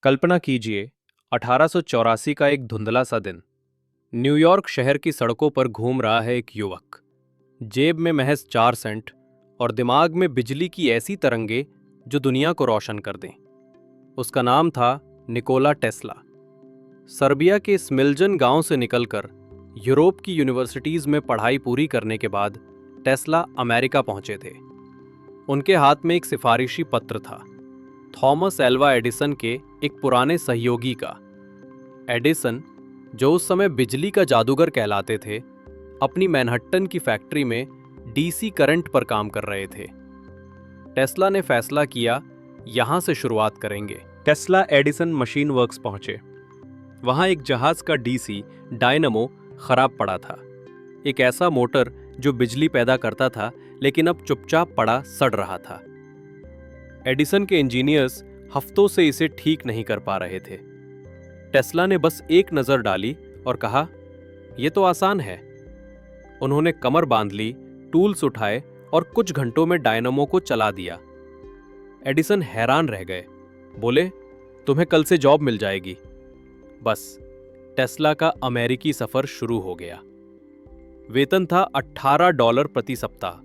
कल्पना कीजिए 1884 का एक धुंधला सा दिन। न्यूयॉर्क शहर की सड़कों पर घूम रहा है एक युवक, जेब में महज 4 सेंट और दिमाग में बिजली की ऐसी तरंगे जो दुनिया को रोशन कर दें। उसका नाम था निकोला टेस्ला। सर्बिया के स्मिल्जन गांव से निकलकर यूरोप की यूनिवर्सिटीज में पढ़ाई पूरी करने के बाद टेस्ला अमेरिका पहुंचे थे। उनके हाथ में एक सिफारिशी पत्र था, थॉमस एल्वा एडिसन के एक पुराने सहयोगी का। एडिसन, जो उस समय बिजली का जादूगर कहलाते थे, अपनी मैनहट्टन की फैक्ट्री में डीसी करंट पर काम कर रहे थे। टेस्ला ने फैसला किया, यहां से शुरुआत करेंगे। टेस्ला एडिसन मशीन वर्क्स पहुंचे। वहां एक जहाज का डीसी डायनमो खराब पड़ा था, एक ऐसा मोटर जो बिजली पैदा करता था लेकिन अब चुपचाप पड़ा सड़ रहा था। एडिसन के इंजीनियर्स हफ्तों से इसे ठीक नहीं कर पा रहे थे। टेस्ला ने बस एक नजर डाली और कहा, यह तो आसान है। उन्होंने कमर बांध ली, टूल्स उठाए और कुछ घंटों में डायनमो को चला दिया। एडिसन हैरान रह गए, बोले, तुम्हें कल से जॉब मिल जाएगी। बस टेस्ला का अमेरिकी सफर शुरू हो गया। वेतन था $18 प्रति सप्ताह,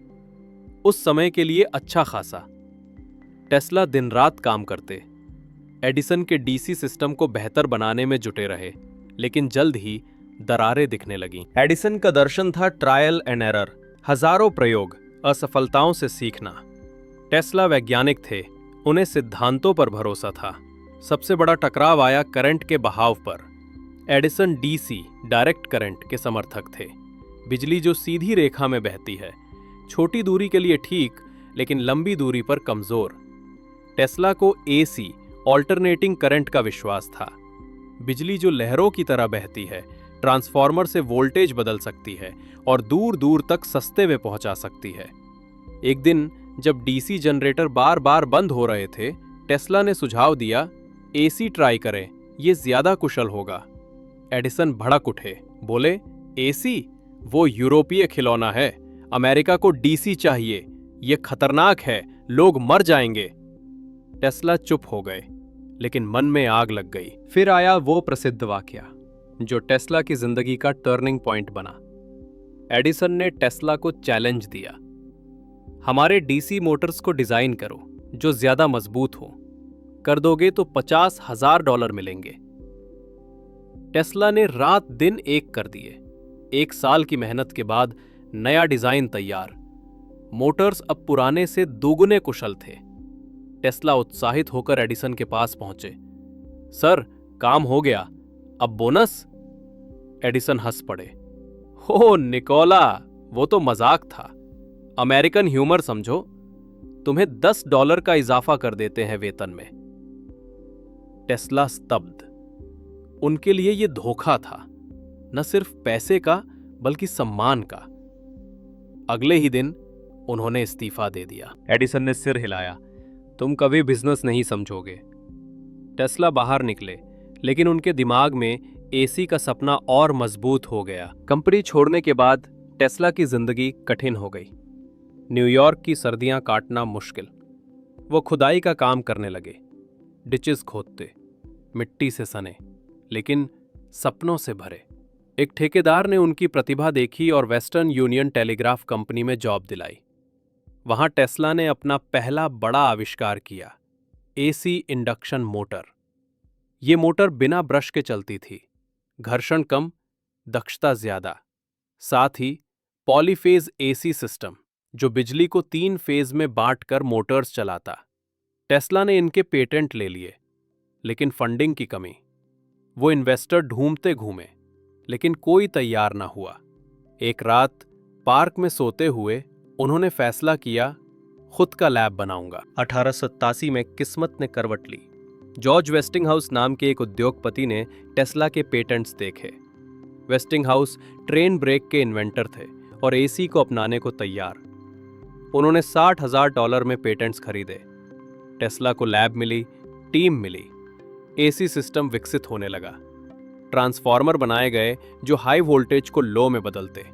उस समय के लिए अच्छा खासा। टेस्ला दिन रात काम करते, एडिसन के डीसी सिस्टम को बेहतर बनाने में जुटे रहे, लेकिन जल्द ही दरारें दिखने लगीं। एडिसन का दर्शन था ट्रायल एंड एरर, हजारों प्रयोग, असफलताओं से सीखना। टेस्ला वैज्ञानिक थे, उन्हें सिद्धांतों पर भरोसा था। सबसे बड़ा टकराव आया करंट के बहाव पर। एडिसन डीसी, डायरेक्ट करंट के समर्थक थे, बिजली जो सीधी रेखा में बहती है, छोटी दूरी के लिए ठीक लेकिन लंबी दूरी पर कमजोर। टेस्ला को एसी, ऑल्टरनेटिंग करंट का विश्वास था, बिजली जो लहरों की तरह बहती है, ट्रांसफार्मर से वोल्टेज बदल सकती है और दूर दूर तक सस्ते में पहुंचा सकती है। एक दिन जब डीसी जनरेटर बार बार बंद हो रहे थे, टेस्ला ने सुझाव दिया, एसी ट्राई करें, यह ज्यादा कुशल होगा। एडिसन भड़क उठे, बोले, एसी? वो यूरोपीय खिलौना है, अमेरिका को डीसी चाहिए, यह खतरनाक है, लोग मर जाएंगे। टेस्ला चुप हो गए, लेकिन मन में आग लग गई। फिर आया वो प्रसिद्ध वाकया जो टेस्ला की जिंदगी का टर्निंग पॉइंट बना। एडिसन ने टेस्ला को चैलेंज दिया, हमारे डीसी मोटर्स को डिजाइन करो जो ज्यादा मजबूत हो, कर दोगे तो $50,000 मिलेंगे। टेस्ला ने रात दिन एक कर दिए। 1 साल की मेहनत के बाद नया डिजाइन तैयार। मोटर्स अब पुराने से दोगुने कुशल थे। टेस्ला उत्साहित होकर एडिसन के पास पहुंचे, सर, काम हो गया, अब बोनस? एडिसन हंस पड़े, हो निकोला, वो तो मजाक था, अमेरिकन ह्यूमर समझो, तुम्हें $10 का इजाफा कर देते हैं वेतन में। टेस्ला स्तब्ध। उनके लिए यह धोखा था, न सिर्फ पैसे का बल्कि सम्मान का। अगले ही दिन उन्होंने इस्तीफा दे दिया। एडिसन ने सिर हिलाया, तुम कभी बिजनेस नहीं समझोगे। टेस्ला बाहर निकले, लेकिन उनके दिमाग में एसी का सपना और मजबूत हो गया। कंपनी छोड़ने के बाद टेस्ला की जिंदगी कठिन हो गई। न्यूयॉर्क की सर्दियां काटना मुश्किल। वो खुदाई का काम करने लगे, डिचेस खोदते, मिट्टी से सने, लेकिन सपनों से भरे। एक ठेकेदार ने उनकी प्रतिभा देखी और वेस्टर्न यूनियन टेलीग्राफ कंपनी में जॉब दिलाई। वहां टेस्ला ने अपना पहला बड़ा आविष्कार किया, एसी इंडक्शन मोटर। ये मोटर बिना ब्रश के चलती थी, घर्षण कम, दक्षता ज्यादा, साथ ही पॉलीफेज एसी सिस्टम जो बिजली को 3 फेज में बांटकर मोटर्स चलाता। टेस्ला ने इनके पेटेंट ले लिए, लेकिन फंडिंग की कमी। वो इन्वेस्टर ढूंढते घूमे, लेकिन कोई तैयार ना हुआ। एक रात पार्क में सोते हुए उन्होंने फैसला किया, खुद का लैब बनाऊंगा। 1887 में किस्मत ने करवट ली। जॉर्ज वेस्टिंगहाउस नाम के एक उद्योगपति ने टेस्ला के पेटेंट्स देखे। वेस्टिंगहाउस ट्रेन ब्रेक के इन्वेंटर थे और एसी को अपनाने को तैयार। उन्होंने $60,000 में पेटेंट्स खरीदे। टेस्ला को लैब मिली, टीम मिली, एसी सिस्टम विकसित होने लगा। ट्रांसफार्मर बनाए गए जो हाई वोल्टेज को लो में बदलते।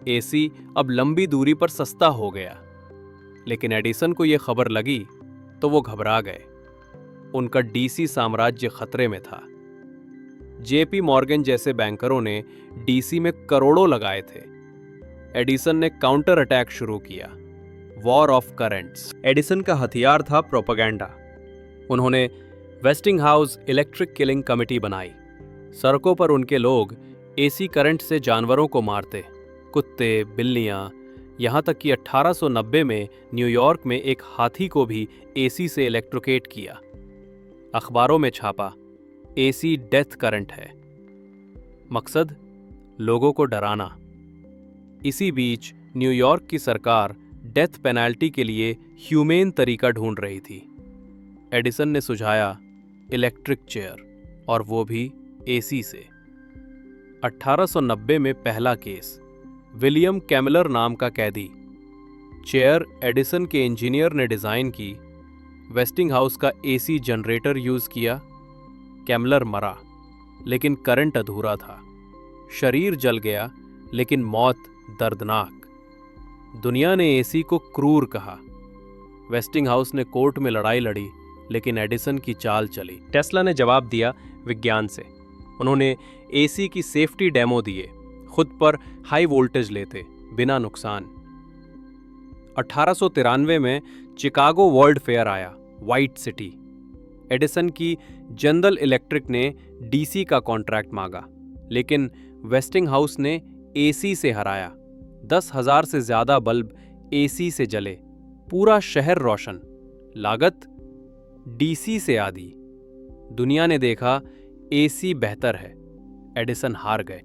एसी अब लंबी दूरी पर सस्ता हो गया। लेकिन एडिसन को यह खबर लगी तो वो घबरा गए। उनका डीसी साम्राज्य खतरे में था। जेपी मॉर्गन जैसे बैंकरों ने डीसी में करोड़ों लगाए थे। एडिसन ने काउंटर अटैक शुरू किया, वॉर ऑफ करेंट्स। एडिसन का हथियार था प्रोपेगेंडा। उन्होंने वेस्टिंगहाउस इलेक्ट्रिक किलिंग कमेटी बनाई। सड़कों पर उनके लोग एसी करंट से जानवरों को मारते, कुत्ते, बिल्लियां, यहां तक कि 1890 में न्यूयॉर्क में एक हाथी को भी एसी से इलेक्ट्रोकेट किया। अखबारों में छापा, एसी डेथ करंट है। मकसद, लोगों को डराना। इसी बीच न्यूयॉर्क की सरकार डेथ पेनल्टी के लिए ह्यूमेन तरीका ढूंढ रही थी। एडिसन ने सुझाया इलेक्ट्रिक चेयर, और वो भी एसी से। 1890 में पहला केस, विलियम कैमलर नाम का कैदी। चेयर एडिसन के इंजीनियर ने डिजाइन की। वेस्टिंगहाउस का एसी जनरेटर यूज किया। कैमलर मरा, लेकिन करंट अधूरा था। शरीर जल गया, लेकिन मौत दर्दनाक। दुनिया ने एसी को क्रूर कहा। वेस्टिंगहाउस ने कोर्ट में लड़ाई लड़ी, लेकिन एडिसन की चाल चली। टेस्ला ने जवाब दिया विज्ञान से। उन्होंने एसी की सेफ्टी डेमो दिए, खुद पर हाई वोल्टेज लेते, बिना नुकसान। 1893 में चिकागो वर्ल्ड फेयर आया, व्हाइट सिटी। एडिसन की जनरल इलेक्ट्रिक ने डीसी का कॉन्ट्रैक्ट मांगा, लेकिन वेस्टिंगहाउस ने एसी से हराया। 10,000 से ज्यादा बल्ब एसी से जले, पूरा शहर रोशन। लागत डीसी से आधी। दुनिया ने देखा एसी बेहतर है। एडिसन हार गए।